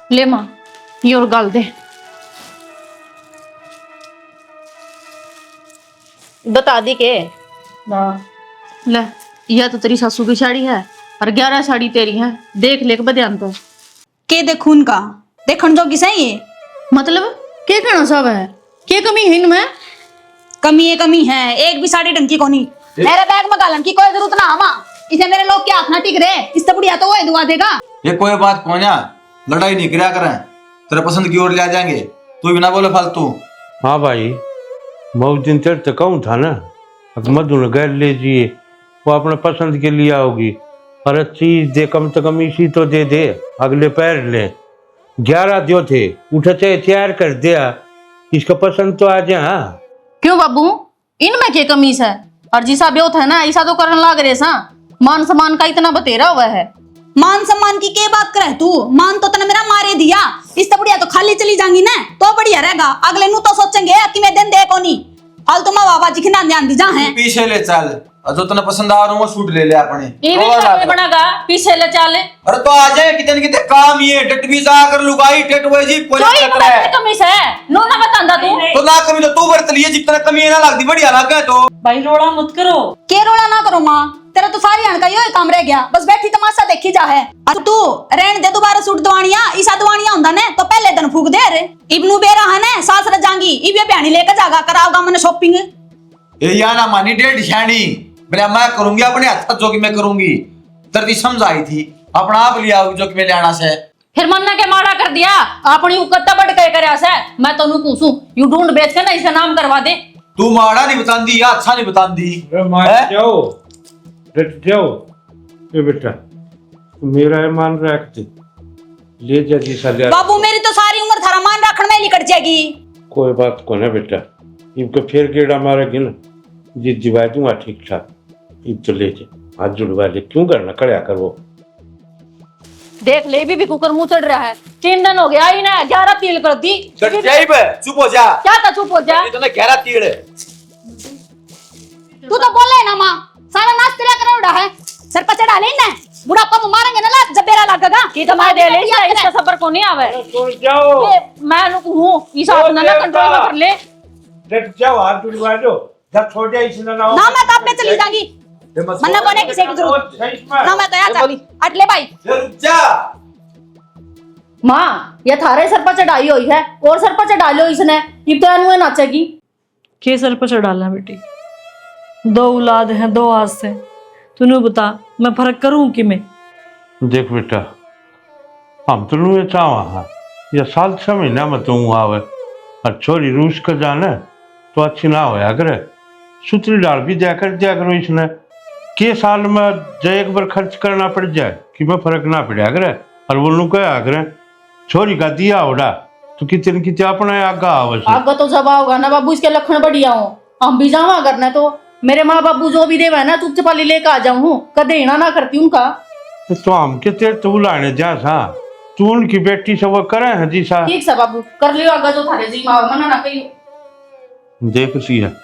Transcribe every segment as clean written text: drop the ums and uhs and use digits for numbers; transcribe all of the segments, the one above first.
ले माँ ये और गाल दे। बता दी के ले, यह तो तेरी सासू की साड़ी है और 11 साड़ी तेरी है। देख ले बध्यान तो के देखूं उनका देखण जोगी सही है। मतलब क्या कहना सब है? क्या कमी है इनमें? कमी है, एक भी साड़ी ढंग की कोनी। मेरे बैग में गालन की कोई जरूरत ना आवा। इसे मेरे लोग क्या हाथ ना टिक रहे, इससे बढ़िया तो वो दुआ देगा। ये कोई बात कौन है, लड़ाई नहीं करा करें, तेरे पसंद की ओर ले जाएंगे, तू भी ना बोले फालतू। हाँ भाई, बहुत दिन तेरे तो कहूँ था ना, अब मधु ने घर ले जिए, वो अपने पसंद के लिए आओगी। और चीज दे, कम से कम इसी तो दे दे, अगले पैर ले। 11 दियो थे, उठे चाहे तैयार कर दिया, इसका पसंद तो आ जा। क्यों बाबू, इनमें क्या कमीज है? और जिसा ब्योत है ना ऐसा तो करने लाग रहे सा। मान सम्मान का इतना बतेरा हुआ है। मान सम्मान की के बात करे तू? मान तो तने मेरा मारे दिया, इससे बढ़िया तो खाली चली जाएंगी ना तो बढ़िया रहेगा। अगले नु तो सोचेंगे कि मैं दिन दे कोनी, फालतू माँ बाबा जी खिना ध्यान दी जा है। पीछे ले चल, और जो तने पसंद आ रहा हूँ वो सूट ले ले अपने। ये भी बनागा पीछे ले चले। अरे तो आ जाए कितने कितने काम ये टट भी जा कर लुगाई टट हुए जी कोई तो ये कमीज है नो ना बतांदा तू। तो ना कमी तो तू बरत लिए जितना कमी है ना लगती बढ़िया ना कहे तो। भाई रोड़ा मत करो। के रोड़ा ना करो माँ, तेरा तो सारी हण का यो काम रह गया, बस बैठी तमाशा देखी जा है। अब तू रहन दे दोबारा सूट दवानिया, ईसा दवानिया हुंदा ने तो पहले दिन फूक दे रे। इब्नू बेरा है ने सास रजांगी, इबे प्याणी लेकर जागा करावगा मैंने शॉपिंग। ये या ना मानी डेढ़ शानी मेरा मैं करूंगी अपने हाथ जो कि मैं करूंगी। तेरी समझ आई थी अपना आप लिया जो कि मैं लेना से। फिर मन्ना के माड़ा कर दिया अपनी उकत्ता बढ़ के करया से। मैं तनु पूछूं यू ढूंढ बेच के ना इसका नाम करवा दे। तू माड़ा नहीं बतांदी या अच्छा नहीं बतांदी। जाओ डट जाओ, ये बेटा मेरा ईमान रख दे, ले जा जी साले। बाबू मेरी तो सारी उम्र थारा मान रखने में निकट जाएगी। कोई बात को ना बेटा, इनको फिर गेड़ा मारेगी ना, जी दिवा दूंगा ठीक ठाक। इब तो ले जा, हाथ जुड़वा ले, क्यों करना कड़ा कर वो। देख ले भी कुकर मुंह चढ़ रहा है। 3 दिन हो गया ही ना 11 तिल कर दी। चुप हो जा। क्या था चुप हो जा। इतना गहरा तीड़ है। तू तो बोले ना माँ, सारा नाच तेरा कर उड़ा है। सर पर चढ़ा ले ना, बुढ़ापा में मारेंगे ना जब बेरा लगेगा। की तो मैं दे ले इसका सबर को नहीं आवे। सुन जाओ, मैं हूं इस हाथ ना कंट्रोल में कर ले। डट जाओ, हाथ जुड़वा दो, जब छोटे इसने ना ना मैं तो अपने चली जाऊंगी, मन्ना कोने किसी की जरूरत ना। मैं तो यहाँ चली अटले भाई। रुक जा। माँ ये थारे सर पर चढ़ाई हुई है और सर पर चढ़ा लो इसने, ये तो अनुए नाचेगी। के सर पर चढ़ाना बेटी, 2 औलाद हैं 2 हाथ से, तूने बता मैं फर्क करूं कि मैं? देख बेटा, हम तो नुए चावा या साल 6 महीना में तू आवे और छोरी रूस का जाना तो अच्छी ना होया करे। सुतरी डाल भी दिया करो इसने, के साल में जो एक बार खर्च करना पड़ जाए कि मैं फर्क ना पड़ा करे। और वो लोग क्या करे, छोरी का दिया उड़ा तो कितने कितने अपना आगा आवे। आगा तो जब होगा ना बाबू, इसके लक्षण बढ़िया हो। हम भी जावा करना तो मेरे माँ बाबू जो भी देवा है ना चुपचाप लेके आ जाऊं, कदे ना ना करती उनका। तो हम के तेरे तो बुलाने जा सा, तू उनकी बेटी से वो करे है जी सा। ठीक सा बाबू कर लियो आगा जो थारे जी माँ मना ना कहियो। देख सी है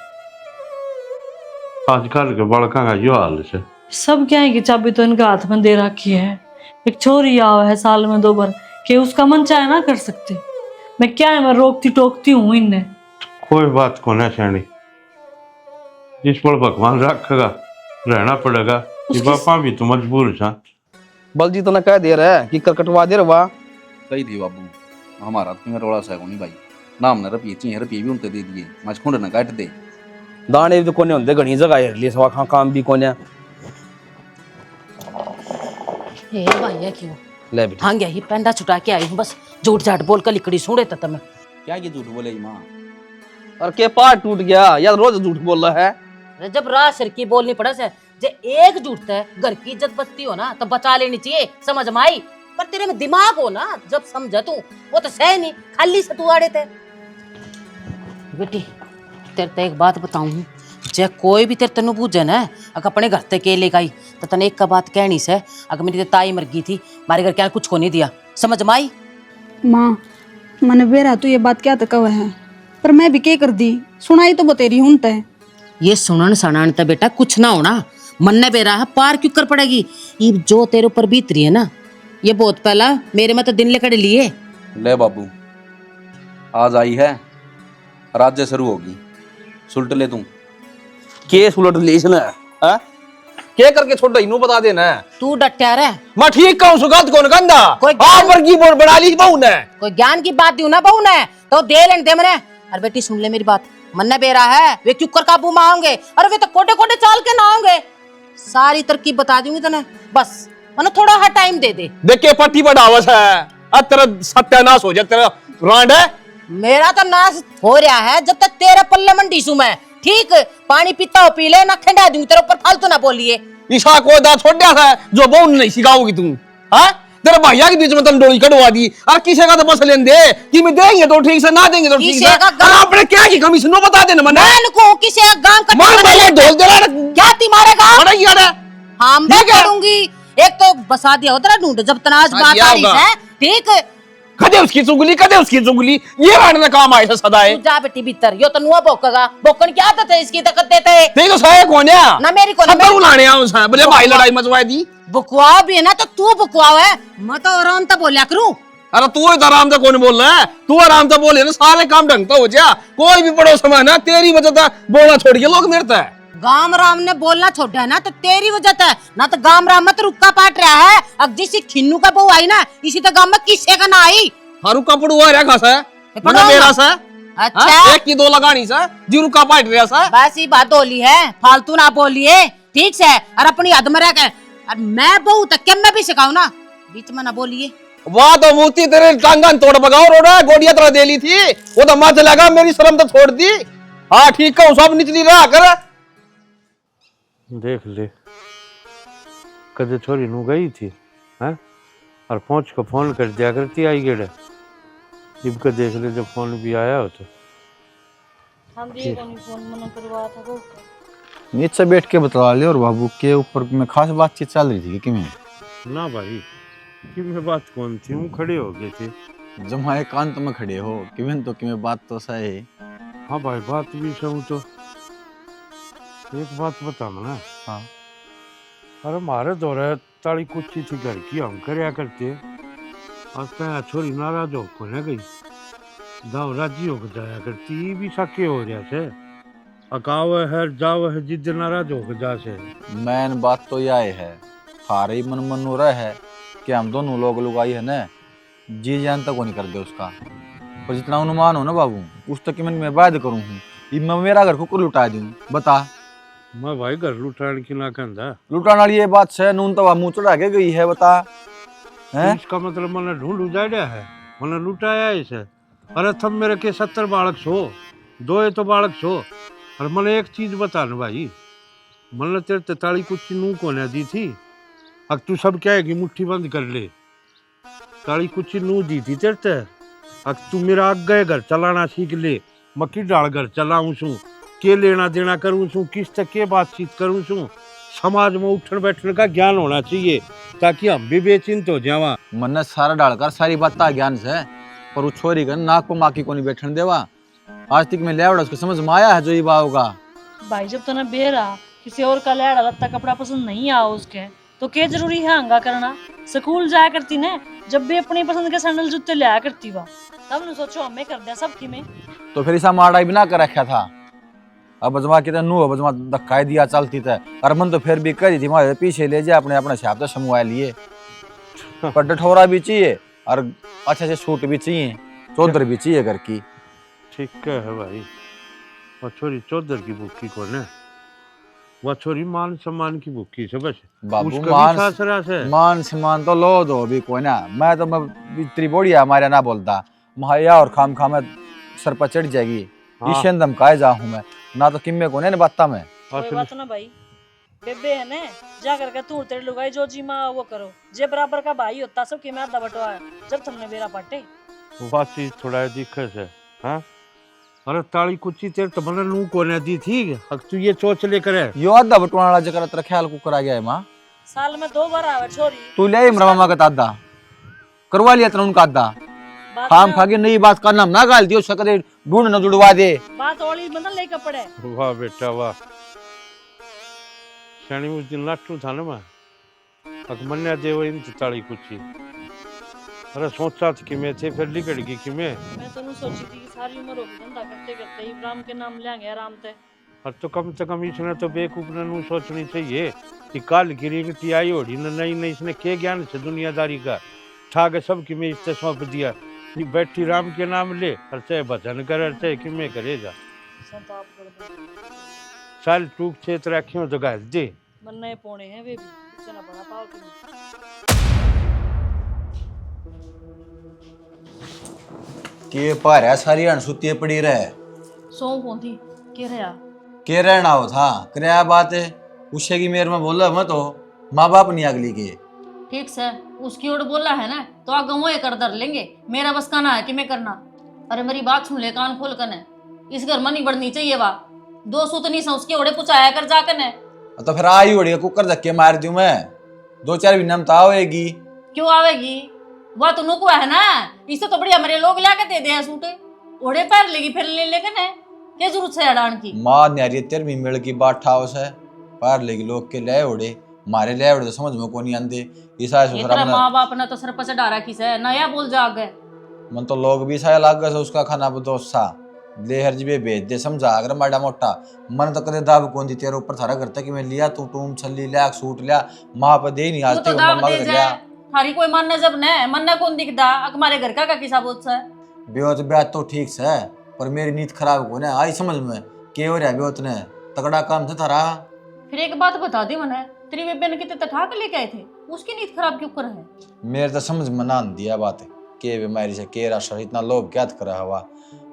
आजकल के बड़का का यो हाल से। सब क्या है कि चाबी तो इनका हाथ में दे रखी है। एक छोरी आवा है साल में 2 बार, कि उसका मन चाहे ना कर सकते। मैं क्या है, मैं रोकती टोकती हूँ इन्हें। कोई बात को ना शानी, जिस पर भगवान रखेगा रहना पड़ेगा। बापा भी तो मजबूर था। बलजी तो ना कह दे रहा है कि कटवा दे रहा कही थी बाबू। हमारा तो रोड़ा सा नहीं भाई, नाम न रपिए चाहिए रपिए भी उनके दे दिए, मज खुंड न काट दे। दाने भी तो कोने होंगे घनी जगह हेर लिए सवा खा काम भी कोने। ए भाई क्यों ले बेटा हां गया ही पेंडा छुटा के आई हूं, बस झूठ झाट बोल कर लिकड़ी सुने तत में। क्या ये झूठ बोले मां? और के पार टूट गया यार, रोज झूठ बोल रहा है। जब रात सिर की बोलनी पड़े से जे एक झूठ है घर की इज्जत बचती हो ना तो बचा लेनी चाहिए, समझ में आई? पर तेरे में दिमाग हो ना, जब समझ तू वो तो सह नहीं खाली से तू आड़े थे। बेटी तेरे ते एक बात बताऊं, जे कोई भी तेरे तनु पूछे ना अगर अपने घर ते के लेके आई तो तने एक का बात कहनी से, अगर मेरी ताई मर गई थी मारे घर क्या कुछ को नहीं दिया, समझ में आई? माँ मैंने बेरा तू ये बात क्या तक है, पर मैं भी क्या कर दी, सुनाई तो बतेरी हूं तय। ये सुनन सनान तो बेटा कुछ ना होना, मन ने बेरा है पार क्यों कर पड़ेगी। ये जो तेरे ऊपर बीत रही है ना, ये बहुत पहला मेरे में तो दिन लेकर लिए ले बाबू, आज आई है, राज्य शुरू होगी। सुलट ले तू के सुलट ले इसने, हैं? के करके छोड़ इनू बता देना है। तू डट्या रे, मैं ठीक कहूं सुगत कौन गंदा कोई आप पर की बोल बना ली बहू ने। कोई ज्ञान की बात दी ना बहू ने तो दे लेने दे मने। अरे बेटी सुन ले मेरी बात, मन ने बेरा है वे क्यों कर काबू में आओगे, अरे वे तो कोटे कोटे चाल के ना आओगे। सारी तरकीब बता दूंगी तने, बस मने थोड़ा हा टाइम दे दे। देख के पट्टी बढ़ावस है, अब तेरा सत्यानाश हो जाए, तेरा रांड है। मेरा तो नाश हो रहा है जब तक तेरे पल्ले मंडी सू मैं, ठीक। पानी पीता हो पी ले, ना खंडा दूं तेरे ऊपर, फालतू ना बोलिए। ईशा को दा छोड़ दिया था जो बहू नहीं सिखाओगी तू, हाँ? तेरे भैया के बीच में तन डोली कटवा दी, और किसी का तो बस लेन दे कि मैं देंगे तो ठीक से, ना देंगे तो ठीक से। और आपने क्या की कमी सुनो बता देना मने। मैं को किसी का गांव का मार पहले ढोल दे रहा क्या ती मारेगा। अरे यार हाँ मैं करूंगी, एक तो बसा दिया उधर ढूंढ जब तनाज बात आ रही है, ठीक। कदे उसकी चुगली, कदे उसकी चुगली, ये राणा काम आए सदा है। तू जा बेटी भीतर, यो तो नुआ भोकेगा, भोकन की आदत है इसकी, तकत देते है। नहीं तो साया कौन है ना मेरी को, ना सब बुलाने आऊं सा बोले भाई लड़ाई मचवाई दी। बुकवा भी है ना तो तू बुकवाओ है, मैं तो आराम से बोलिया करूं। अरे तू इधर आराम से कौन बोल रहा है, तू आराम से बोले ना सारे काम ढंग से हो जा। कोई भी पड़ोस में ना तेरी वजह से बोलना छोड़ के लोग मेरता है। गाम राम ने बोलना छोड़ा है ना तो तेरी वजह से, ना तो गाम राम में तो रुक्का पाट रहा है। अब जिस खिन्नू का बहू आई ना, इसी तो गाम में किससे का ना आई। हारू कपड़ हुआ रे खासा है मतलब मेरा सा। अच्छा एक की दो लगानी सा जीरू का पाट रहा सा। बस ये बात बोली है, फालतू ना बोलिए, ठीक से। और अपनी हद में रह के, और मैं बहू तक क्या मैं भी सिखाऊं ना, बीच में ना बोलिए। वाह तो मूर्ति तेरे टांगन तोड़ बगाओ रोड़ा गोडिया तरह दे ली थी, वो तो मत लगा मेरी शर्म तो छोड़ दी। हाँ ठीक कहूँ, सब निचली रहा कर। देख ले कदे छोरी नू गई थी, हैं? और पहुंच को फोन कर दिया करती आई गेड़े, इब का देख ले जब फोन भी आया हो तो। हम भी फोन मना करवा था वो। नीचे बैठ के बतला ले, और बाबू के ऊपर में खास बातचीत चल रही थी कि मैं ना भाई कि मैं बात कौन थी, वो खड़े हो गए थे। जमा एकांत में खड़े हो कि मैं तो कि मैं बात तो सही। हाँ भाई बात भी सहूँ तो एक बात बता ना। हाँ अरे मारे दौरे ताली कुछ थी घर की, हम करया करते। आज तो छोरी नाराज हो को न गई, दाव राजी हो जाया करती, भी साके हो रहा से। अकाव है जाव है जिद नाराज हो जा से। मैन बात तो यह है, थारे मन मन हो रहा है कि हम दोनों लोग लुगाई है ना, जी जान तक वो नहीं कर दे उसका। पर जितना अनुमान हो ना बाबू, उस तक मन में वायद करूँ हूँ, मैं मेरा घर को लुटा दूं। बता मैं भाई घर लुटाने की ना कहता, लुटाने वाली ये बात से नून तो मुंह चढ़ा के गई है। बता हैं? इसका मतलब मैंने ढूंढ उजाड़ा है, मैंने लुटाया इसे। अरे थम मेरे के 70 बालक सो, दो तो बालक सो। और मैंने एक चीज बता ना भाई, मैंने तेरे ताली कुछ नू को ना दी थी। अब तू सब क्या है कि मुट्ठी बंद कर ले, ताली कुछ नू दी थी तेरे ते। अब तू मेरा आगे घर चलाना सीख ले, मैं की डाल घर चलाऊं सू, के लेना देना करूं सू, किस तक के बातचीत करूं सू। समाज में उठने बैठने का ज्ञान होना चाहिए ताकि हम भी बेचिंत हो जावा। मन सारा डालकर सारी बात ज्ञान से, पर वो छोरी का नाक को माकी को नहीं बैठने देवा। आज तक मैं लेवड़ा उसको समझ में आया है जो ये बात होगा। भाई जब तने बेरा किसी और का लेड़ा लत्ता कपड़ा पसंद नहीं आ उसके, तो क्या जरूरी है हंगा करना। स्कूल जाया करती ने, जब भी अपनी पसंद के सैंडल जूते लिया करती वा, तब ने सोचो हमें कर दिया सब की में। तो फिर ऐसा माड़ा भी ना कर रखा था। अब बजमा की नू बजमा धक्का दिया चलती था, और मन तो फिर भी करी थी हमारे पीछे ले जाए अपने अपने हिसाब से समूह लिए। पर डठोरा भी चाहिए और अच्छे से सूट भी चाहिए, चौधर भी चाहिए घर की। ठीक है भाई, वो छोरी चौधर की भूखी कौन है, वो छोरी मान सम्मान की भूखी से बस। बाबू मान सम्मान तो लो दो भी कोई ना। मैं तो इतनी बढ़िया हमारे ना बोलता महाया और खाम खाम सर पर चढ़ जाएगी। ईशे दम काहे जाऊं मैं ना, तो किम्मे को ने बाता में कोई बात ना भाई, बेबे है ने जा करके तू तेरे लुगाई जो जी मां वो करो, जे बराबर का भाई होता सब के में आधा बटवा है जब तुमने मेरा पाटे। बात चीज थोड़ा दिक्कत है। हाँ अरे ताली कुची तेरे तो मन नू को ने दी थी, अब तू ये सोच लेकर है यो आधा बटवाने वाला जगह तेरा ख्याल को करा गया है मां। साल में 2 बार आवे छोरी, तू ले इमरा मामा का आधा करवा लिया तेरा उनका आधा। खाम खाके नई बात का नाम ना गाल दियो, सकते ढूंढ न जुड़वा दे। बात ओली बदल ले कपड़े। वाह बेटा वाह, शनि उस दिन लाटू था ना मैं, अब मन्या देव इन ताली कुची अरे सोचा था कि मैं थे फिर लिकड़ गई कि मैं तो नहीं सोची थी कि सारी उम्र होगी धंधा करते करते इब्राहिम के नाम लेंगे आराम से। तो कम से कम इसने तो बेवकूफ ने सोचनी चाहिए कि कल की रिंगटी आई होड़ी न नहीं नहीं इसने के ज्ञान से दुनियादारी का ठाक सब कि मैं इससे सौंप दिया ये बैठी राम के नाम ले और चाहे भजन करे और चाहे कि मैं करे जा संताप कर दो साल टूक क्षेत्र रखियो तो गाल दे मन्ने पौने हैं वे भी इससे ना बना पाओ तुम। के पार है सारी अनसुती पड़ी रहे सो पौंधी के रहा के रहना हो था क्या बात है पूछे की मेरे में बोला मत हो माँ बाप नहीं अगली के ठीक से उसकी ओर बोला है ना तो आगे वो कर दर लेंगे, मेरा बस कहना है कि मैं करना। अरे मेरी बात सुन ले कान खोल कर ने, इस घर में नहीं बढ़नी चाहिए बा, दो सूतनी से उसके ओढ़े पुचाया कर जाकर ने। तो फिर आई उड़ी कुकर धक्के मार दूं मैं, 2-4 भी नमता होएगी। क्यों आवेगी, वह तो नुकु है ना, इससे तो बढ़िया मेरे लोग ला के दे दे सूट, ओढ़े पैर लेगी फिर ले लेकर ने, क्या जरूरत है अड़ान की। माँ न्यारी तेर भी मिल की बात ठाओ से पार लेगी लोग के ले उड़े मारे ले उड़े तो समझ में को नहीं आंदे ईसा इतना माँ बाप ने तो सर पर चढ़ा रखी से नया बोल जाग गए मन तो लोग भी सा लाग गए उसका खाना बदोस सा ले हर जीबे भेज दे समझा अगर माड़ा मोटा मन तो कदे दाब कौन दी तेरे ऊपर थारा करता कि मैं लिया तू टूम छल्ली लिया सूट लिया माँ पर दे नहीं आज तो दाब दे जाए थारी कोई मन जब ने मन कौन दिखदा हमारे घर का किसा बोझ है बेवत ब्याह तो ठीक से पर मेरी नींद खराब को ना आई समझ में के हो रहा बेवत ने तगड़ा काम था थारा। फिर एक बात बता दी मने तेरी बेबे ने कितने ठा के लेके आए थे उसकी नींद खराब क्यों कर है। मेरे तो समझ में ना दिया बात के बीमारी से के राशा इतना लोभ क्या करा हवा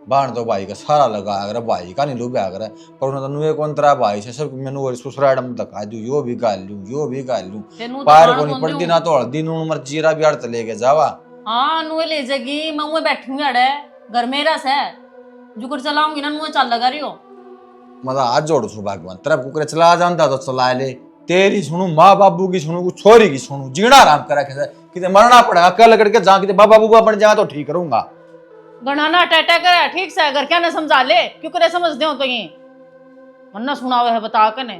बाण तो भाई का सारा लगा अगर भाई का नहीं लुभ्या अगर पर उन्होंने तो नुए कौन तरह भाई से सब मैंने और ससुराल में लगा दूं यो भी गाल लूं यो भी गाल लूं पार को नहीं पड़ती ना तो हल्दी नून मर जीरा भी अर्थ लेके जावा। हां नुए ले जाएगी मैं मुंह बैठी हूं अड़े घर मेरा से जुकर चलाऊंगी ना नुए चल लगा रही हो मतलब आज जोड़ सु भगवान तरफ कुकरे चला जानता तो चला ले तेरी सुनू माँ बाबू की सुनू कुछ छोरी की सुनू जीना आराम करा के किते मरना पड़ेगा कल करके जहाँ किते बाबा बुबा बन जाए तो ठीक करूंगा गणाना टैटा कर ठीक से अगर क्या ना समझा ले क्यों करे समझ दे हो तो ये वरना सुनावे है बता के ने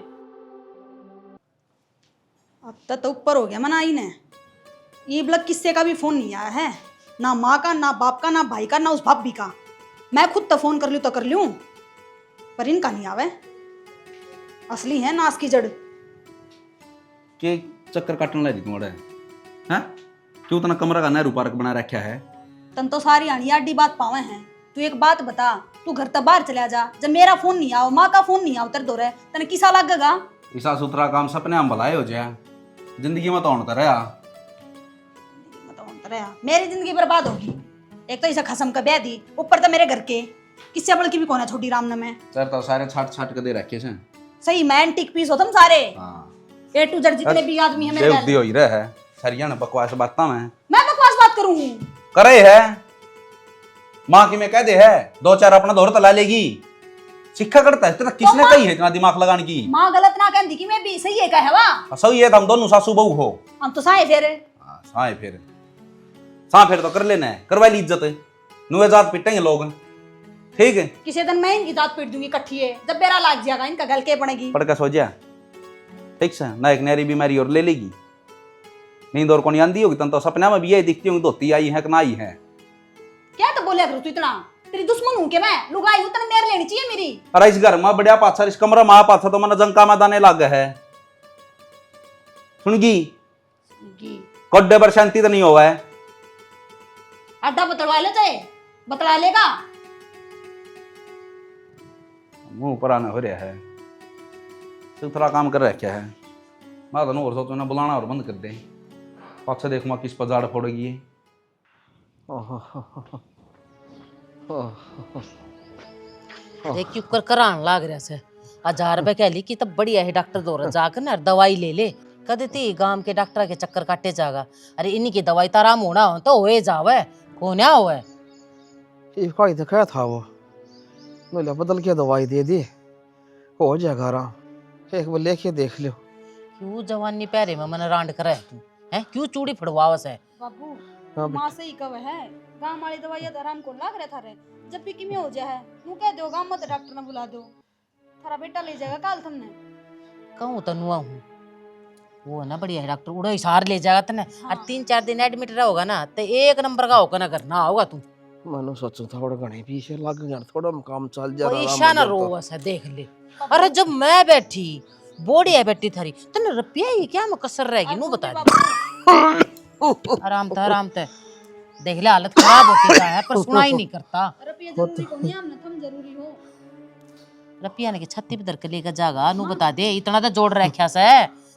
अब तो ऊपर हो गया मनाई ने ये ब्लग किससे का भी फोन नहीं आया है ना माँ का ना बाप का ना भाई का ना उस भाभी का मैं खुद तो फोन कर लूँ तो कर लूँ पर इनका नहीं आवे असली है नास की जड़ के चक्कर काटने लगी तुम्हारे हैं क्यों इतना कमरा का नेहरू पार्क बना रखा है तन तो सारी आनी आडी बात पावे हैं तू एक बात बता तू घर तक बाहर चला जा जब मेरा फोन नहीं आओ माँ का फोन नहीं आओ तेरे दो रहे तने किसा लगेगा ईसा सुथरा काम सपने हम भलाए हो जाए जिंदगी में तो होता रहा मेरी जिंदगी बर्बाद होगी एक तो इसे खसम का ब्याह दी ऊपर तो मेरे घर के किससे बड़ की भी कौन है छोटी राम में सर तो सारे छाट छाट के दे रखे हैं सही मैं टिक पीस हो तुम सारे हां ए टू जेड जितने भी आदमी हैं मेरे देवती हो ही रहे है सरिया ने बकवास बात मैं बकवास बात करूं करे है माँ की मैं कह दे है 2-4 अपना दौर तला लेगी शिक्षा करता है तेरा किसने कही है इतना दिमाग लगाने की माँ गलत ना कहती कि मैं भी सही है कहे वा सही है हम दोनों सासू बहू हो हम तो साए फेरे सा फिर तो कर लेना है करवा ली इज्जत नुए जात पिटेंगे लोग ठीक है किसी दिन मैं इनकी दांत पीट दूंगी इकट्ठी है जब बेरा लाग जाएगा इनका गल के पड़ेगी पढ़ के सो जा ठीक से ना एक नहरी बीमारी और ले लेगी नींद और कौन आंदी होगी तन तो सपना में भी यही दिखती होंगी धोती आई है कि ना आई है क्या तो बोले करो तू इतना तेरी दुश्मन हूं के मैं लुगाई उतना मेरे लेनी चाहिए मेरी अरे इस घर में बढ़िया पाछा इस कमरा में पाछा तो मन जंका में दाने लग है सुनगी कोड्डे पर शांति तो नहीं हुआ है अड्डा बतलवा ले चाहे बतला लेगा मुंह पर आना हो रहा है सुथरा काम कर रखा है मैं तो और सोचो ना बुलाना और बंद कर दे पाछे देख मैं किस पर जाड़ फोड़ेगी देख क्यों कर करान लाग रहा से 1000 रुपए कह ली कि तब बढ़िया है डॉक्टर दौर जाकर ना दवाई ले ले कदे ती गांव के डॉक्टर के चक्कर काटे जागा अरे इन्हीं की दवाई ताराम होना हो तो होए जावे कोन्या होए ये काई तो क्या था वो बोला बदल के दवाई दे दी हो जाएगा आराम एक बार लेके देख लो क्यों जवानी पैरे में मन रांड करे तू हैं क्यों चूड़ी फड़वावस है बाबू माँ से ही कव है गांव वाली दवाइयां आराम को लाग रहे थारे जब भी किमी हो जाए तू कह दो गांव मत डॉक्टर ने बुला दो थारा बेटा ले जाएगा काल तुमने कहूं तनुआ हूं वो है ना बढ़िया है डॉक्टर, उड़ो हिसार ले जाएगा तने। और 3-4 दिन एडमिट रहोगा ना तो 1 नंबर का होगा ना करना होगा तू। मैंने सोचा था थोड़ा घने पीछे लग गया, थोड़ा काम चल जा कोई ईशा ना रो ऐसा देख ले। अरे जब मैं बैठी बॉडी है बैठी थारी तने रुपया ही क्या में कसर रहेगी नू बता दे। आराम था देख ले हालत खराब होती जा है पर सुना ही नहीं करता। रुपया ने के छत्ती पे धर के लेकर जागा नू बता दे, इतना तो जोड़ रखा से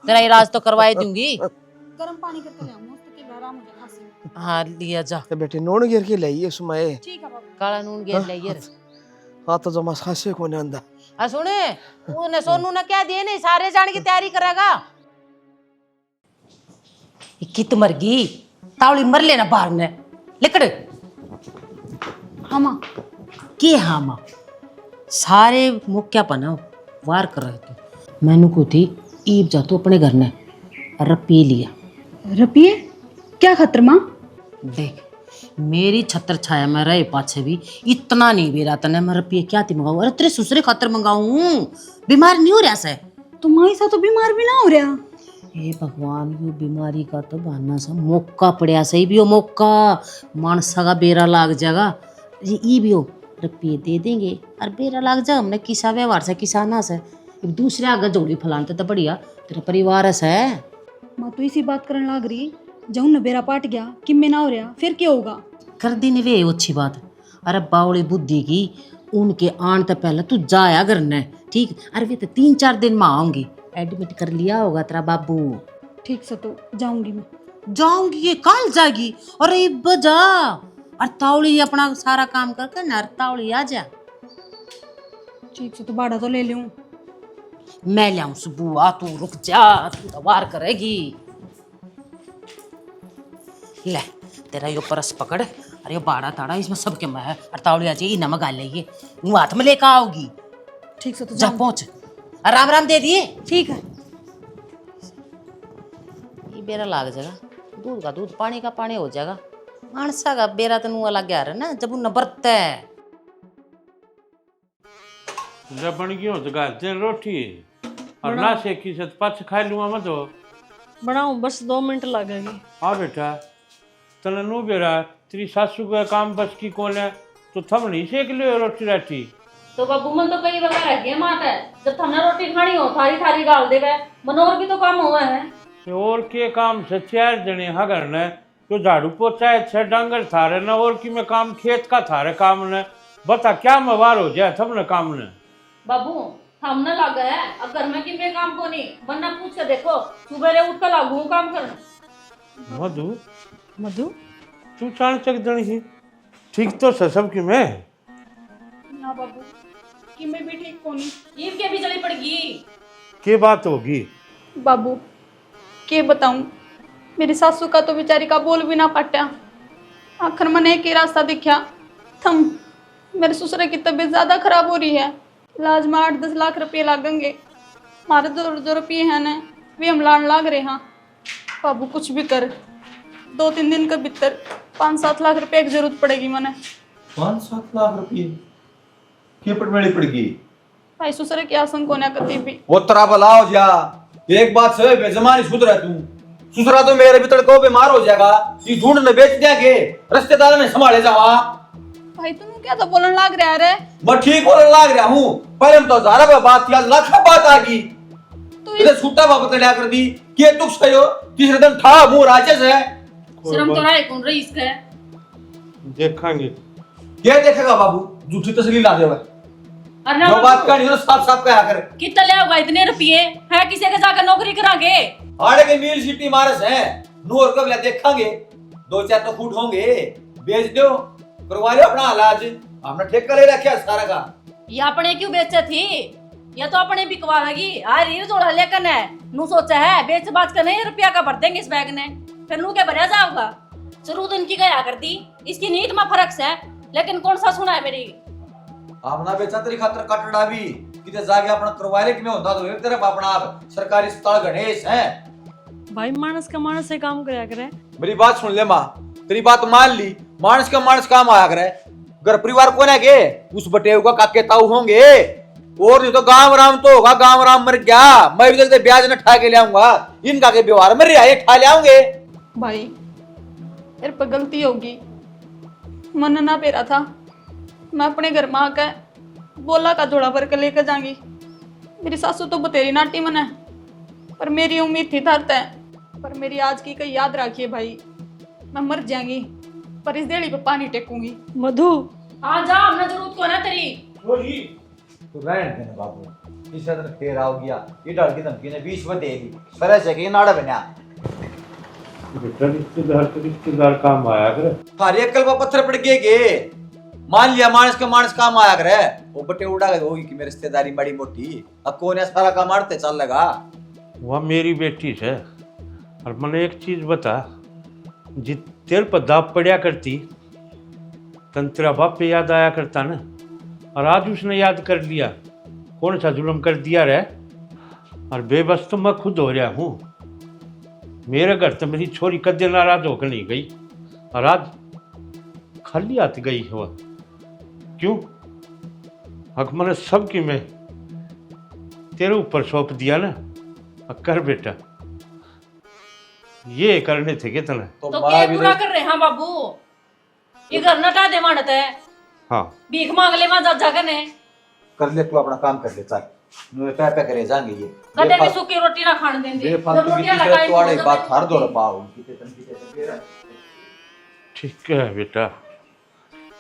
तेरा इलाज तो करवाई दूंगी। गर्म पानी करके ले आऊं तो के आराम हो जाए खांसी। हाँ लिया जा तो बेटे नून गिर के लाइए सुमाए, ठीक है बाबू। काला नून गेल ले यार। हाँ तो जमा खांसे को नहीं आंदा। आ सुने तूने सोनू ने क्या दिए नहीं सारे जाने की तैयारी करेगा। कित मर गई तावली मर लेना बाहर ने लिकड़। हाँ माँ के हाँ माँ सारे मुख क्या पना वार कर रहे थे। मैनू को थी ईब जा तू अपने घर ने रपी लिया। रुपये क्या खतर माँ? देख मेरी छत्र छाया में रहे पाछे भी इतना नहीं बेरा तने मैं रुपये क्या थी मंगाऊं। अरे तेरे सुसरे खातर मंगाऊं, बीमार नहीं हो रहा से। तो माँ ऐसा तो बीमार भी ना हो रहा। हे भगवान ये बीमारी का तो बहाना सा मौका पड़या सही भी हो मौका मानसा का बेरा लाग जाएगा। ये भी हो रुपये दे देंगे और बेरा लाग जाएगा हमने किसा व्यवहार से किसाना से दूसरे आगे जोड़ी फलानते तो बढ़िया तेरा परिवार है। माँ तो इसी बात करने लाग रही, जाऊं न बेरा पाट गया कि मैं ना हो रहा फिर क्या होगा? कर दी वे अच्छी बात। अरे बावड़ी बुद्धि की उनके आने तो पहले तू जाया करना ठीक। अरे वे तो 3-4 दिन में आऊंगी, एडमिट कर लिया होगा तेरा बाबू। ठीक से तो जाऊंगी मैं। जाऊंगी ये काल जाएगी। अरे बजा और तावड़ी अपना सारा काम करके ना तावड़ी आ जा। ठीक से तो बाड़ा तो ले लूं। मैं लाऊं सुबुआ तू रुक जा तू तो वार करेगी। ले तेरा यो परस पकड़ अरे यो बाड़ा ताड़ा इसमें सब के मैं है और तावड़ी आ जाएगी नमक डाल लेगी वो हाथ में लेकर आओगी। ठीक से तो जा पहुंच आराम आराम दे दिए। ठीक है। ये बेरा लाग जाएगा, दूध का दूध पानी का पानी हो जाएगा। मानसा का बेरा तो नुआ लग गया ना जब उन बरत है। जब बन गई हो तो गालते हैं रोटी और ना सेकी से पच खा लूंगा मैं तो बनाऊं बस 2 मिनट लगेगी। हाँ बेटा तने नू बेरा तेरी सासू का काम बस की कौन है तो थम नहीं सेक लियो रोटी राटी। तो बाबू मन तो कई वगैरह रह गया माता है जब थमने रोटी खानी हो थारी थारी गाल देवे मनोर भी तो काम हुआ है। और के काम से 4 जने हगर ने तो झाड़ू पोछा है 6 डांगर थारे न और की में काम खेत का थारे काम ने बता क्या मवार हो जाए थमने काम ने। बाबू हमने लगा है अब घर में कि मैं काम को नहीं वरना पूछ के देखो सुबह उठ कर लागू काम करना। मधु मधु तू चाण चक जनी ही ठीक तो सब की मैं ना बाबू कि मैं भी ठीक कोनी। ईव के भी चली पड़गी। के बात होगी बाबू के बताऊं मेरी सासू का तो बेचारी का बोल भी ना पाटा। आखिर मैंने एक ही रास्ता दिखा थम मेरे ससुरे की तबीयत ज्यादा खराब हो रही है, इलाज में 8-10 लाख रुपये लगेंगे। हमारे जो रुपये हैं ना वे हम लान लाग रहे हैं। बाबू कुछ भी कर 2-3 दिन के भीतर 5-7 लाख रुपये की जरूरत पड़ेगी मैंने। 5-7 लाख रुपये के पटमेली पड़गी भाई ससुरे की आसन को ना करती भी। वो तरा बलाओ जा एक बात से बेजमानी सुधरा तू सुसरा तो मेरे भीतर को बीमार हो जाएगा ये ढूंढ ने बेच देंगे रिश्तेदार ने संभाले जावा। भाई तुम क्या तो बोलने लाग रहा है? मैं ठीक बोलने लाग रहा हूँ पहले तो ज़ारा पे बात किया लाख बात आ गई तो इधर छूटा बाबत ने कर दी के तुक सयो तीसरे दिन ठा मुंह राजे से शर्म तो रहा है कौन रही इसका देखेंगे ये देखेगा बाबू झूठी तस्वीर ला देगा अरे जो बात करनी हो साफ साफ कहा कर। कितना ले होगा इतने रुपये है किसी के जाकर नौकरी करांगे आड़े के मील सिटी मारस है नूर कब ले देखेंगे 2-4 तो फूट होंगे बेच दो करवा लो अपना इलाज हमने ठेका ले रखा सारा का। ये अपने क्यों बेचे थी ये तो अपने बिकवाएगी आ रीर जोड़ा लेकर है नू सोचा है बेच बाच कर नहीं रुपया का भर देंगे इस बैग ने फिर नू के भरया जाओगा जरूर इनकी गया करती इसकी नीयत में फर्क है लेकिन कौन सा सुना है मेरी आपना बेचा तेरी खातर कटड़ा भी किते जाके अपना करवा ले कि मैं होता तो एक तरफ अपना आप सरकारी अस्पताल गणेश है। भाई मानस का मानस से काम कराया करे। मेरी बात सुन ले माँ तेरी बात मान ली मानस का मानस काम आया करे घर परिवार को ना के उस बटेव का काके ताऊ होंगे और नहीं तो गांव राम तो होगा, गांव राम मर गया, मैं भी तो ब्याज न ठा के ले आऊंगा, इनका के व्यवहार मर रहा है ठा ले आऊंगे। भाई मेरे पर गलती होगी, मन ना पेरा था, मैं अपने घर में आकर बोला का जोड़ा भर के लेकर जाऊंगी। मेरी सासू तो बतेरी नाटी मन है, पर मेरी उम्मीद थी धरत है, पर मेरी आज की कहीं याद रखिए भाई, मैं मर जाऊंगी पर इस देड़ी पे पानी टेकूंगी। मधु आ जा, हमने जरूरत को ना तेरी। तू रहने देना बाबू, इस तरह फेर आओ गया, ये डर की धमकी ने 20 में दे दी, सरे से के नाड़ा बना। बेटा रिश्तेदार काम आया करे। थारी अक्ल पर पत्थर पड़ गए, मान लिया मानस काम आया करे, वो बटे उड़ा गए होगी कि मेरी रिश्तेदारी बड़ी मोटी, अब कौन है सारा काम आड़ते चल लगा। वह मेरी बेटी है, और मैंने एक चीज बता, जी तेरे पर दाब पड़ा करती तन तेरा बाप पे याद आया करता ना, और आज उसने याद कर लिया, कौन सा जुल्म कर दिया रे। और बेबस तो मैं खुद हो रहा हूँ, मेरे घर तो मेरी छोरी कदे नाराज होकर नहीं गई, और आज खाली हाथ गई हो। क्यों? हक मैंने सबकी मैं तेरे ऊपर सौंप दिया ना, कर बेटा, ये करने थे कितना। तो क्या पूरा कर रहे हैं बाबू, ये घर नटा दे मानत है, हाँ भीख मांग ले वहां जा करने, कर ले तू अपना काम कर ले, चल पे करे जाएंगे ये कदे भी सूखी रोटी ना खाने देंगे, जब रोटियां लगाई तो आड़े बात थार दो पाओ किते तन ठीक है बेटा,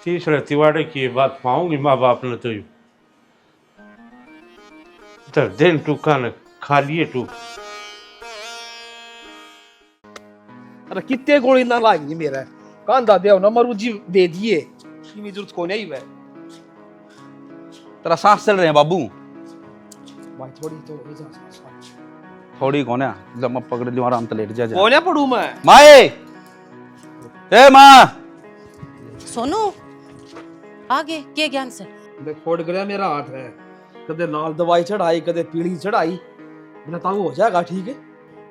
तीसरे तिवाड़े की बात पाऊंगी माँ बाप ने तो यूं दिन टूका न खा लिए टूक। अरे कितने गोली ना लागी मेरा कांदा दे ना मरू जी दे दिए, की जरूरत को नहीं है। तेरा सांस चल रहे हैं बाबू, भाई थोड़ी कौन है, जब मैं पकड़ लियो आराम से लेट जा। कौन पढ़ू मैं माए, ए माँ, सोनू आगे के ज्ञान से देख फोड़ गया मेरा हाथ है, कदे लाल दवाई चढ़ाई कदे पीली चढ़ाई, बिना ताऊ हो जाएगा ठीक है।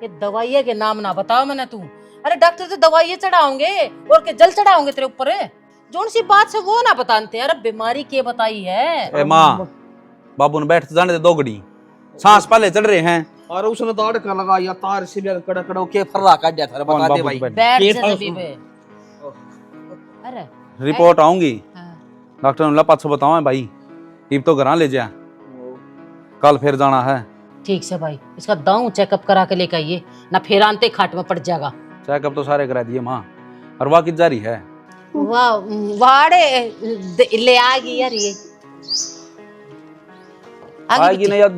ये दवाइयाँ के नाम ना बताओ मैंने तू, अरे डॉक्टर तो दवाइयाँ चढ़ाओगे और के जल चढ़ाओगे तेरे ऊपर, जोन सी बात से वो ना बताते, अरे बीमारी के बताई है। ए माँ, बाबू ने बैठ जाने दे दो घड़ी, सांस पहले चढ़ रहे हैं। और उसने दाड़ का लगाया तार से भी कड़ा कड़ा के फर्रा काट दिया था, बता दे भाई। बैठ जा जबी पे। अरे रिपोर्ट आऊंगी, हाँ। डॉक्टर ने लपा बताओ भाई, इब तो घर ले जा, कल फिर जाना है। ठीक से भाई, इसका दांव चेकअप करा के लेकर आइए ना, फिर आंते खाट में पड़ जाएगा। चेकअप तो सारे करा दिए माँ, और वाह कित जारी है। वाह वाड़े ले आएगी यार, ये आएगी नहीं यार,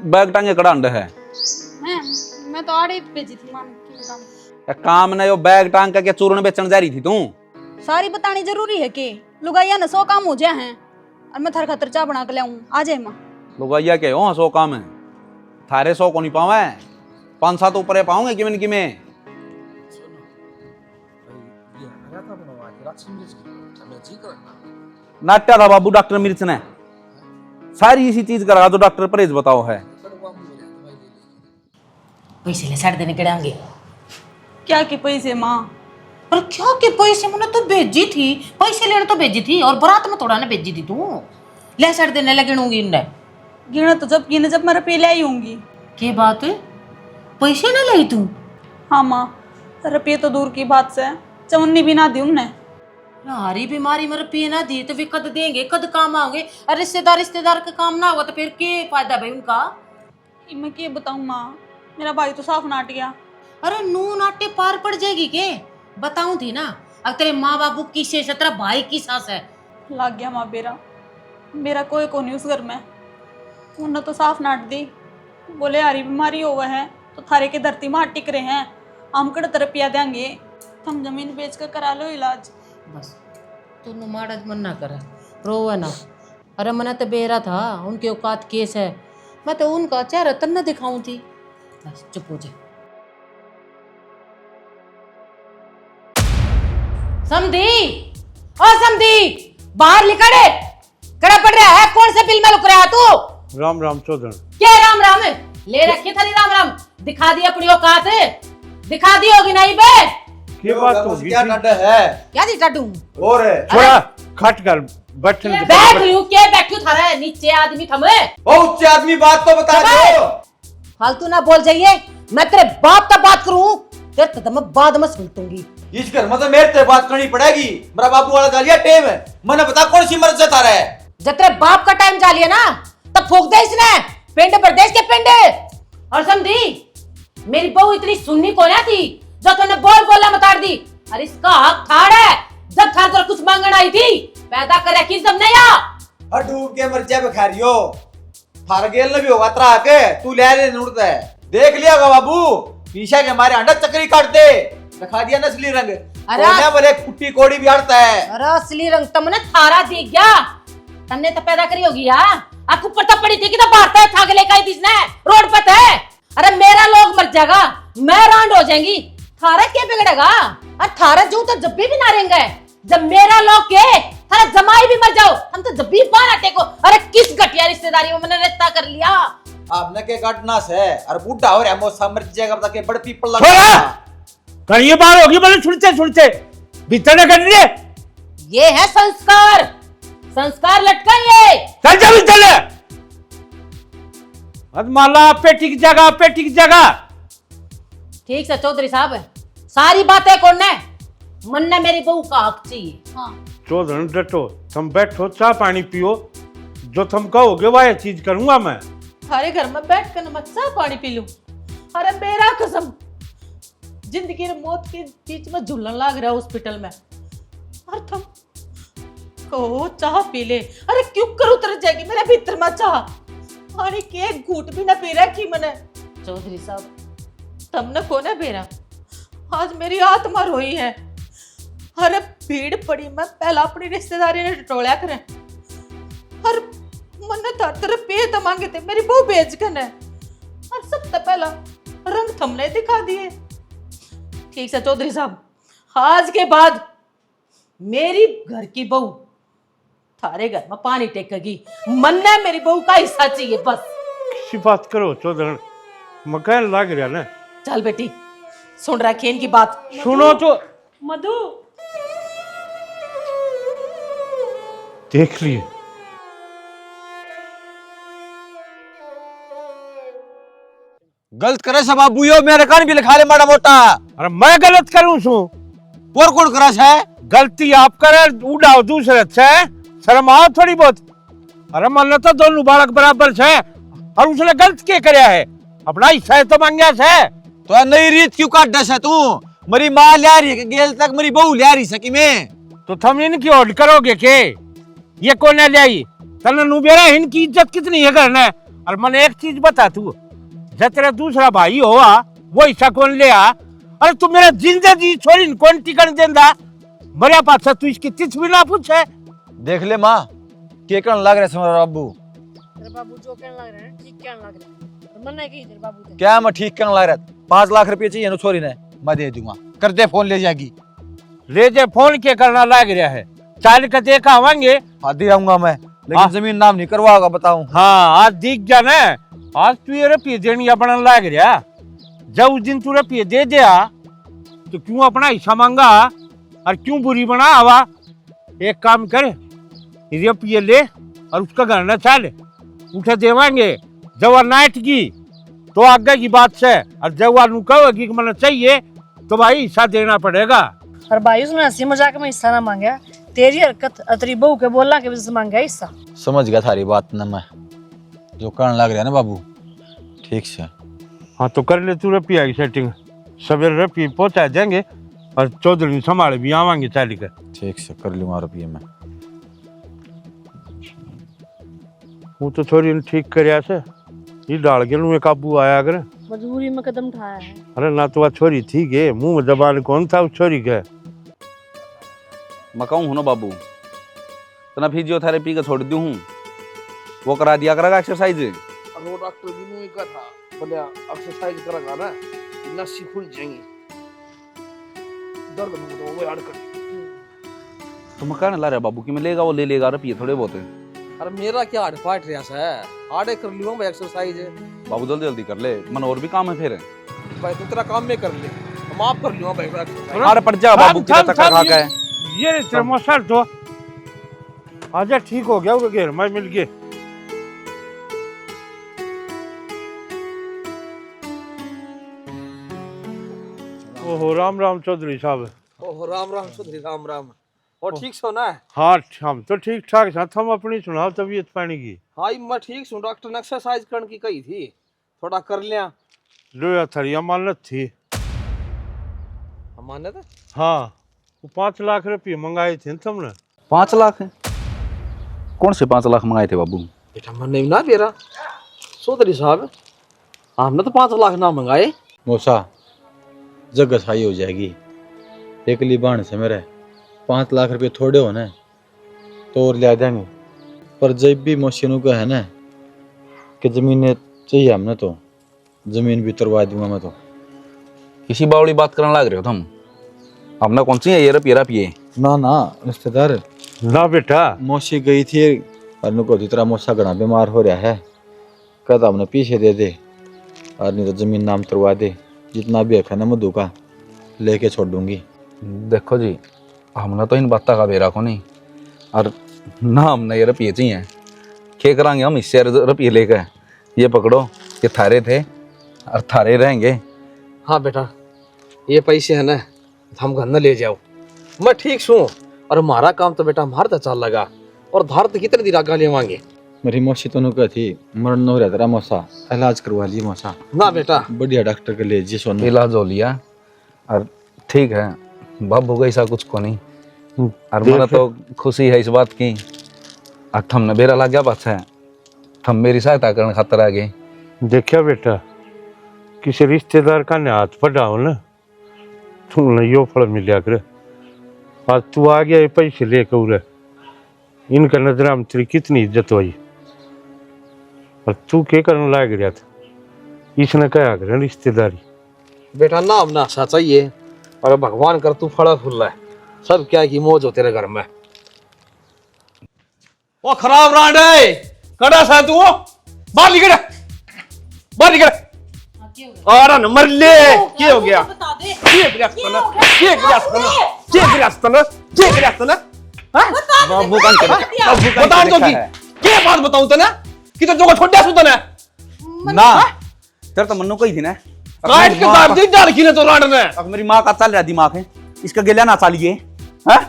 बैग टांगे कड़ा अंडे है। मैं तो आड़े भेजी थी मान की काम, या काम नहीं, वो बैग टांग के चूर्ण बेचने जा रही थी तू। सारी बतानी जरूरी है कि लुगाइया ने 100 काम हो जाए हैं, और मैं थार खातर चाय बना के लाऊं, आ जाए मां। लुगाइया के हो 100 काम है, थारे 100 को नहीं पावे, 5-7 ऊपर पाऊंगे किमें किमें। नाट्या था बाबू डॉक्टर मिर्च ने, सारी इसी चीज करा तो डॉक्टर परहेज बताओ है। पैसे ले साढ़े देने केड़ांगे, क्या के पैसे माँ, पर क्या के पैसे, मैंने तो भेजी थी, पैसे लेने तो भेजी थी, और बारात में थोड़ा ना भेजी थी तू, ले साढ़े देने लगेंगी इनने। गिना तो जब गिने जब मैं रुपये ले आई होंगी। के बात है, पैसे ना लाई तू? हाँ माँ, रुपये तो दूर की बात से चवन्नी भी ना दी उनने। यारी बीमारी में रुपये ना दी तो वे कद देंगे, कद काम आओगे, और रिश्तेदार का काम ना होगा तो फिर क्या फायदा भाई उनका। मैं क्या बताऊँ माँ, मेरा भाई तो साफ नाट गया। अरे नू नाटे पार पड़ जाएगी के, बताऊं थी ना, अब तेरे माँ बाबू की शेष है, तेरा भाई की सास है। लग गया माँ बेरा, मेरा कोई को नहीं उस घर में, उन्होंने तो साफ नाट दी, बोले यारी बीमारी हो है तो थारे के धरती में टिक रहे हैं, हम कड़ रुपया देंगे, तुम जमीन बेच कर करा लो इलाज। बस तू माड़ा मन ना कर, रोवा ना। अरे मना तो बेरा था, उनके औकात केस है, मैं तो उनका चेहरा तन न दिखाऊं थी। बस चुप हो जा। समधी, ओ समधी, बाहर निकले, कड़ा पड़ रहा है, कौन से बिल में लुक रहा तू? राम राम चौधरी। क्या राम राम है, ले रखी थारी राम राम, दिखा दी अपनी औकात, दिखा दी होगी नहीं बे। क्या बात होगी? क्या डर है, क्या दी टाटू और छोड़ा खट कर बैठने दे। बैठ रही हूँ क्या बैठू थारा है नीचे आदमी थमे ओ उच्च आदमी बात तो बता दो। फालतू ना बोल जाइए मैं तेरे बाप का बात करूँ तेरे तो मैं बाद में सुनतूंगी इस घर में तो मेरे से बात करनी पड़ेगी। मेरा बाबू वाला गालिया टेम है। मैंने बता कौन सी मर्द से था रहा है। जब तेरे बाप का टाइम जा लिया ना तब फूक दे इसने पिंड प्रदेश के पिंड और समझी मेरी बहू इतनी सुननी को ना थी जो तूने बोल बोला मतार दी अरे इसका हक थाड़ है जब थार तो कुछ मांगन आई थी पैदा करे कि जब नहीं आ और डूब के मर जाए बखारियो थार गेल न भी होगा तरा के तू ले ले नुड़ता है देख लिया होगा बाबू पीछे के हमारे अंडा चक्री काट दे दिखा दिया नस्ली रंग अरे बोले कुट्टी कोड़ी भी हड़ता है। अरे असली रंग तुमने थारा दिख गया तन्ने तो पैदा करी होगी यार आंख ऊपर तो पड़ी थी कि तो भारत है थाग लेकर आई थी इसने रोड पर थे अरे मेरा लोग मर जाएगा मैं रांड हो जाएंगी थारा क्या बिगड़ेगा और थारा जो तो जब भी ना रहेंगे जब मेरा लोग के थारा जमाई भी मर जाओ हम तो जब भी बाहर आते को अरे किस घटिया रिश्तेदारी में मैंने रिश्ता कर लिया आपने के काटना से और बूढ़ा हो रहा मौत मर जाएगा बता के बड़ पीपल छोड़ा! लगा कहीं बार होगी बोले छुड़ते भीतर न कर लिए ये है संस्कार संस्कार लटका ये चल जा भीतर माला पेटी की जगह ठीक से चौधरी साहब सारी बातें कौन है मन ने मेरी बहू का हक चाहिए हाँ चौधरी डटो तुम बैठो चाय पानी पियो जो तुम कहोगे वह चीज करूंगा मैं थारे घर में बैठ कर मैं चाय पानी पी लूं अरे मेरा कसम जिंदगी और मौत के बीच में झूलन लाग रहा है हॉस्पिटल में और तुम को चाह पी ले अरे क्यों कर उतर जाएगी मेरे भीतर में चाह पानी के एक घूट भी ना पी रहा की मैंने चौधरी साहब तुमने कोने बेरा आज मेरी आत्मा रोई है अरे भीड़ पड़ी मैं पहला अपनी रिश्तेदारी ने टटोलिया करे और मैंने तर पे तो मांगे थे मेरी बहू बेच कर है और सबसे पहला रंग थमने दिखा दिए ठीक है चौधरी साहब आज के बाद मेरी घर की बहू थारे घर में पानी टेकेगी मन ने मेरी बहू का हिस्सा चाहिए बस किसी बात करो चौधरी मकान लग रहा ना चल बेटी सुन रखी इनकी बात सुनो तो मधु देख लिए गलत करे सब बाबू यो मेरे कान भी लिखा ले माड़ा मोटा अरे मैं गलत करूं सू और कौन करस है गलती आप करे उड़ाओ दूसरे से शर्म आओ थोड़ी बहुत अरे मन तो दोनों बालक बराबर है और उसने गलत क्या करया है अपना हिस्सा तो मांगया से तो नई रीत क्यों काट दस है तू मरी मां ले रही है गेल तक मरी बहू ले रही सकी में तो तुम इनकी ओड करोगे के ये कौन है लाई तने नु बेरा इनकी इज्जत कितनी है करना और मन एक चीज बता तू जब तेरा दूसरा भाई होगा वो हिस्सा कौन ले आ अरे तू मेरा जिंदा जी छोरी कौन टिकन देंदा मरिया पाछा तू इसकी तिथ भी ना पूछे देख ले मां के कन लग रहा है तुम्हारा बाबू तेरे बाबू जो कहने लग रहे हैं ठीक कहने लग रहे हैं मन है कि तेरे बाबू थे क्या मैं ठीक करने लग रहा था 5 लाख रुपए चाहिए ना छोरी ने मैं दे दूंगा कर दे फोन ले जाएगी ले जे फोन के करना लग रहा है चाल का देखा आवांगे आदि रहूंगा मैं लेकिन जमीन नाम नहीं करवाओगा बताऊं हाँ आज दिख जाना आज तू ये रुपये देनी अपना लग रहा जब उस दिन तू रुपये दे दिया तो क्यों अपना हिस्सा मांगा और क्यों बुरी बना आवा एक काम कर रुपये ले और उसका घर न चल उठे देवांगे जब वह नाइट की तो आगे की बात से और जब वह कहोगी कि मैंने चाहिए तो भाई हिस्सा देना पड़ेगा और भाई उसने हंसी मजाक में हिस्सा ना मांगा तेरी हरकत अतरी बहू के बोलना के वजह से मांगा हिस्सा समझ गया थारी बात ना मैं जो करने लग रहा है ना बाबू ठीक से हाँ तो कर ले तू रुपया की सेटिंग सवेरे रुपये पहुंचा देंगे और चौधरी संभाले भी आवांगे चाली कर ठीक से कर लूंगा रुपये में वो तो छोरी ने ठीक करया से ये डाल के लू काबू आया अगर मजबूरी में कदम उठाया है अरे ना तो वह छोरी ठीक है मुंह में जबान कौन था उस छोरी के मैं कहूँ हूँ ना बाबू तो ना फिजियोथेरेपी का छोड़ दूँ वो करा दिया करेगा एक्सरसाइज वो डॉक्टर भी नहीं का था बोले एक्सरसाइज करेगा ना नसी खुल जाएंगी दर्द में तो वो याद कर तो मैं कहने ला रहा बाबू कि मैं लेगा वो ले लेगा रुपये थोड़े बहुत अरे मेरा क्या हार्ट फाट रहा है हार्ड कर लियो मैं एक्सरसाइज बाबू जल्दी जल्दी कर ले मन और भी काम है फिर भाई तू तेरा काम में कर ले माफ कर लियो भाई एक्सरसाइज अरे पड़ जा बाबू कितना तक खा का है ये तेरा मसर तो आजा ठीक हो गया घेर मैं मिल गए। ओहो राम राम चौधरी साहब। ओह राम राम चौधरी राम राम। और ठीक सो ना? हाँ हम तो ठीक ठाक साथ। हम अपनी सुनाओ तबीयत पानी की। हाँ मैं ठीक हूँ। डॉक्टर ने एक्सरसाइज करने की कही थी, थोड़ा कर लिया। लोया थरी अमानत थी। अमानत? हाँ वो 5 लाख रुपये मंगाए थे तुमने। 5 लाख? कौन से 5 लाख मंगाए थे बाबू? बेटा मन नहीं ना मेरा चौधरी साहब, हमने तो 5 लाख ना मंगाए। मौसा जगह सही हो जाएगी। एक लिबान से मेरे 5 लाख रुपए थोड़े हो ना तो और ले देंगे। पर जब भी मशीनों का है ना कि जमीनें चाहिए हमने तो जमीन भी उतरवा दूंगा मैं तो। किसी बावड़ी बात करने लग रहे हो तुम? हमने कौन सी है ये रुपये? ना ना रिश्तेदार ना बेटा मौसी गई थी और नुको जितना मौसा घना बीमार हो रहा है, कहता हमने पीछे दे दे और नहीं तो जमीन नाम उतरवा दे। जितना भी है ना मधु का लेके छोड़ दूंगी। देखो जी हमने तो इन बातों का बेरा को नहीं, और ना हमने ये रुपये चाहिए। क्या करांगे हम इससे रुपये लेकर? ये पकड़ो, ये थारे थे और थारे रहेंगे। हाँ बेटा ये पैसे है ना हम घर न ले जाओ, मैं ठीक हूँ। और हमारा काम तो बेटा हमारा तो चल लगा, और धार तो कितने दिन आगे लेवांगे। मेरी मौसी तो नुका थी मरण हो रहा तेरा मौसा, इलाज करवा लिए मौसा। ना बेटा बढ़िया डॉक्टर के ले जी सोनू। इलाज हो लिया और ठीक है। बाबू का ऐसा कुछ को नहीं, और मैंने तो खुशी है इस बात की। और थमने बेरा लग गया बात है, थम मेरी सहायता करने खातर आ गए। देखा बेटा किसी रिश्तेदार का ने हाथ पढ़ाओ ना तुमने यो फल मिलिया करे। आज तू आ गया ये पैसे लेकर उरे, इनका नजर में तेरी कितनी इज्जत हुई। और तू क्या करने लग रहा था? इसने क्या करे रिश्तेदारी। बेटा नाम ना आशा चाहिए, और भगवान कर तू फड़ा फूल है सब क्या की मौज हो तेरे घर में। ओ खराब रांड है कड़ा सा तू बाहर निकल, बाहर निकल। और नंबर ले क्या हो गया? बाबू का बताओ तो की क्या बात बताऊं तने कि तो जो छोड़ सुन तने ना तेरे तो मन्नू कही थी ना काट के साथ दी डाल की ने तो रांड ने। अब मेरी माँ का चल रहा दिमाग है, इसका गिला ना चालिए। हैं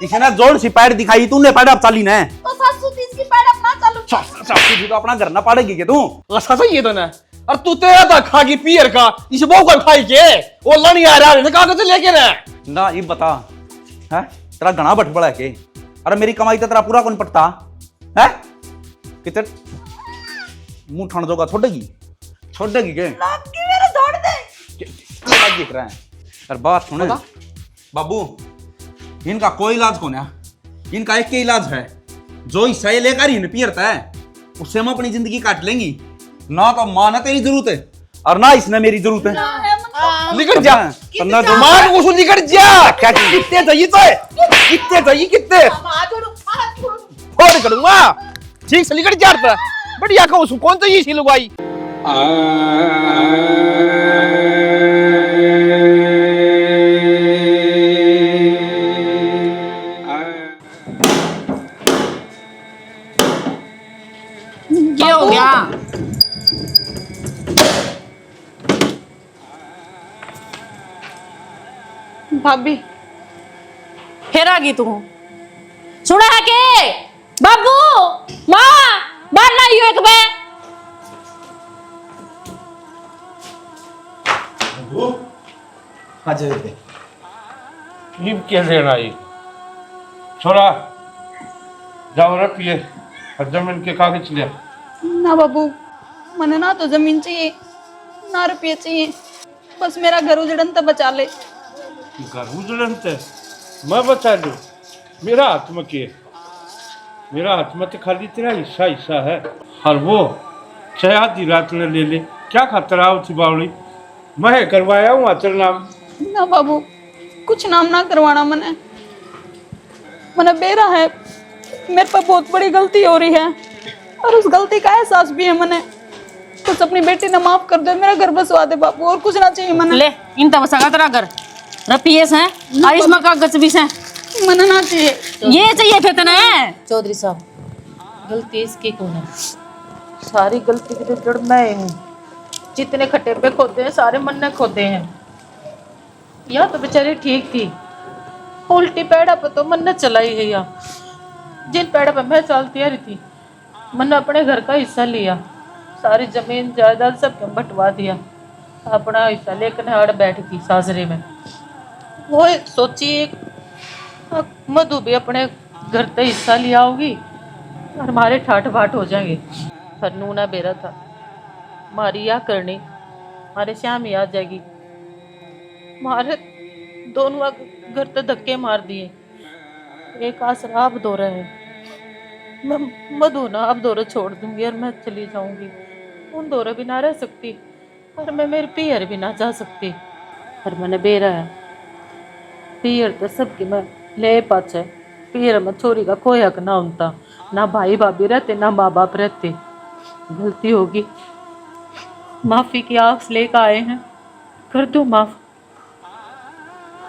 इसे ना जोड़ सी पैर दिखाई तूने, पैर अब चाली ना तो सासू तीसरी पैड अपना चालू। सासू जी तो अपना घर ना पाड़ेगी के तू। ऐसा सही है तने। और तू तेरा था खागी पियर का इस बहु का खाई के वो लनी आ रहा है कागज लेके ना। ना ये बता है तेरा घना बट पड़ा है के? अरे मेरी कमाई तो तेरा पूरा कौन पटता है? कितने मुंह ठंड जोगा छोड़ेगी के? लागी मेरे दौड़ दे। क्या दिख रहा है? अरे बात सुन बाबू, इनका कोई इलाज कौन है? इनका एक के इलाज है, जो हिस्सा ये लेकर ही पियरता है उससे हम अपनी जिंदगी काट लेंगी। ना तो माँ ना तेरी जरूरत है और ना इसने मेरी जरूरत है। निकल जा मान उसको निकल जा। कितने चाहिए तो कितने चाहिए कितने फोन करूंगा ठीक से निकल जा। बढ़िया का उसको कौन चाहिए सी लुगाई। क्या हो गया? भाभी फिर आ गई तू? सुना है के बाबू माँ बाहर ना आइयो एक बे। ये क्या लेना आई छोरा? जाओ रखिए और जमीन के कागज ले। ना बाबू मने ना तो जमीन चाहिए ना रुपये चाहिए, बस मेरा घर उजड़न तो बचा ले। घर उजड़न ते मैं बचा लू? मेरा हाथ में के? मेरा हाथ में तो खाली तेरा हिस्सा है। और वो चाहे आधी रात ने ले ले, क्या खतरा थी बावड़ी? मैं करवाया हूँ तेरे नाम। ना बाबू कुछ नाम ना करवाना मने बेरा है, मेरे पर बहुत बड़ी गलती हो रही है और उस गलती का एहसास भी है मने। कुछ अपनी बेटी ने माफ कर दे, मेरा घर बसवा दे बाबू, और कुछ ना चाहिए मने। ले इन तब सगा तेरा घर रपियस हैं और इसमें कागज भी हैं। मनना चाहिए, ये चाहिए फिर तने। चौधरी साहब, गलती इसकी कौन है? सारी गलती की जड़ मैं ही हूँ। जितने खट्टे पे खोदे हैं सारे मन ने खोदे हैं। या तो बेचारी ठीक थी, उल्टी पैड़ा पे तो मन ने चलाई है। या जिन पैड़ा पे मैं चलती आ रही थी, मन ने अपने घर का हिस्सा लिया, सारी जमीन जायदाद सब बंटवा दिया, अपना हिस्सा लेकर हाड़ बैठ गई सासरे में। वो सोची मधु भी अपने घर का हिस्सा लिया होगी और हमारे ठाठ बाट हो जाएंगे। पर नूना बेरा था, मारी या करनी हमारे श्याम ही आ जाएगी। हमारे दोनों घर तो धक्के मार दिए, एक आसरा अब दो रहे हैं। मैं मधु ना अब दौरे छोड़ दूंगी और मैं चली जाऊंगी। उन दौरे भी ना रह सकती और मैं मेरे पियर भी ना जा सकती। पर मैंने बेरा है, पियर तो सबकी मैं ले पाचे, पियर में छोरी का कोई हक ना होता, ना भाई भाभी रहते ना माँ बाप रहते। गलती होगी, माफी की आस लेकर आए हैं, कर दो माफ।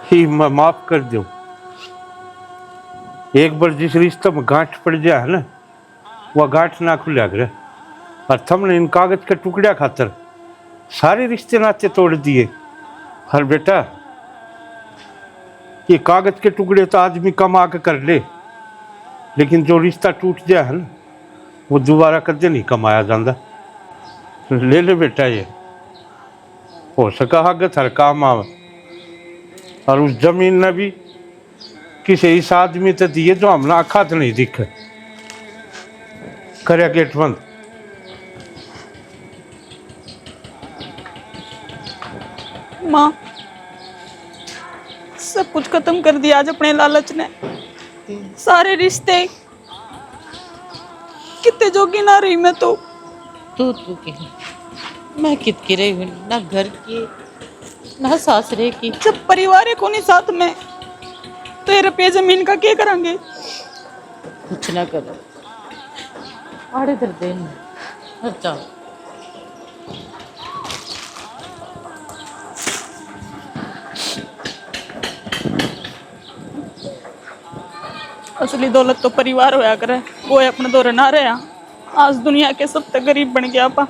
ही मैं माफ कर दूं। एक बार जिस रिश्ते में गांठ पड़ जाए है ना, वह गांठ ना खुला करे। और तुमने इन कागज के टुकड़े खातर सारे रिश्ते नाते तोड़ दिए। हर बेटा, ये कागज के टुकड़े तो आदमी कमा के कर ले, लेकिन जो रिश्ता टूट जाए है ना, वो दोबारा कदे नहीं कमाया जाता। ले ले बेटा, ये हो सका आगे हर काम आवे। और उस जमीन ने भी किसी इस आदमी तो दिए जो हमने आखा तो नहीं दिखे। करे गेट बंद। माँ, सब कुछ खत्म कर दिया आज अपने लालच ने। सारे रिश्ते कितने जोगी ना रही मैं तो। तू की मैं कित की रही हूँ, ना घर की ना सासरे की। जब परिवार है कोनी साथ में, तो ये रुपये जमीन का क्या करेंगे? कुछ ना करो, आड़े दर देन। अच्छा, असली दौलत तो परिवार होया करे, वो अपने दौरे ना रहा। आज दुनिया के सब तक गरीब बन गया पा।